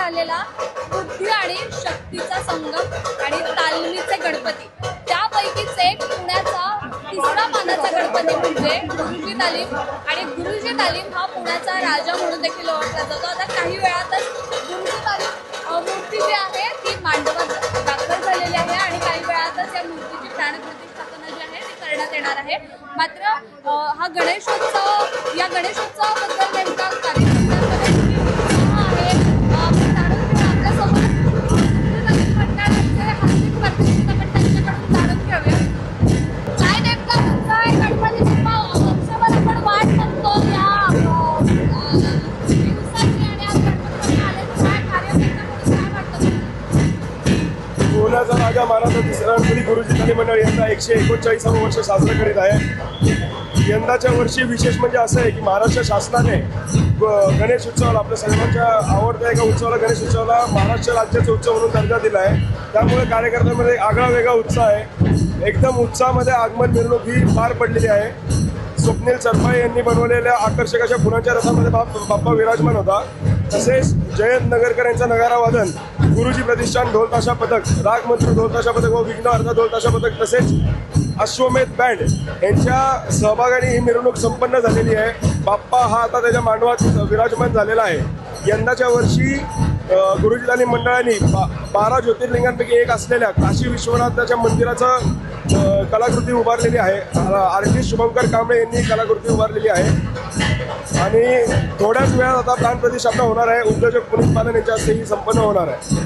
झालेला बुद्धी आणि शक्तीचा संगम आणि तालमीचे गणपती, त्यापैकीच एक पुण्याचा तिसरा मानाचा गणपती म्हणजे गुरुजी तालीम. आणि गुरुजी तालीम हा पुण्याचा राजा म्हणून देखील ओळखला जातो. आता काही वेळातच गुरुजी तालीम मूर्ती जी आहे ती मांडवात दाखल झालेली आहे आणि काही वेळातच या मूर्तीची प्राणप्रतिष्ठापना जी आहे ती करण्यात येणार आहे. मात्र हा गणेशोत्सव, या गणेशोत्सवाबद्दल नेमका कार्यक्रमामध्ये आहे आपण जाणून घेऊ. आपल्यासमोर मंडळाचे हार्दिक प्रतिष्ठापन त्यांच्याकडून जाणून घेऊया. काय नेमका तुमचा आहे गणपती बाप्पा उत्सवाला आपण वाट बघतो या दिवसाची आणि आज गणपती आले तर काय कार्यक्रम काय वाटतं? पुण्याचा राजा महाराजा तिसरा गणपती गुरुजी तालीम मंडळ यंदा 139 वर्ष साजरं करीत आहे. यंदाच्या वर्षी विशेष म्हणजे असं आहे की महाराष्ट्र शासनाने गणेश उत्सवाला, आपल्या सर्वांच्या आवडत्या एका उत्सवाला, गणेश उत्सवाला महाराष्ट्र राज्याचा उत्सव म्हणून दर्जा दिला आहे. त्यामुळे कार्यकर्त्यांमध्ये आगळा वेगळा उत्साह आहे. एकदम उत्साहामध्ये आगमन मिरवणूक ही पार पडलेली आहे. स्वप्नील सरपाई यांनी बनवलेल्या आकर्षक अशा फुलांच्या रथामध्ये बाप्पा विराजमान होता. तसेच जयंत नगरकर यांचं नगारा वादन, गुरुजी प्रतिष्ठान ढोल ताशा पथक, राग मंत्र ढोल ताशा पथक व विघ्न अर्धा ढोल ताशा पथक तसेच अश्वमेध बँड यांच्या सहभागाने ही मिरवणूक संपन्न झालेली आहे. बाप्पा हा आता त्याच्या मांडवात विराजमान झालेला आहे. यंदाच्या वर्षी गुरुजी तालीम मंडळाने 12 ज्योतिर्लिंगांपैकी एक असलेल्या काशी विश्वनाथाच्या मंदिराचं कलाकृती उभारलेली आहे. आर्टिस्ट शुभंकर कांबळे यांनी कलाकृती उभारलेली आहे आणि थोड्याच वेळात आता प्राणप्रतिष्ठापना होणार आहे. उद्योजक पुनीत पालन यांच्या हस्ते ही संपन्न होणार आहे.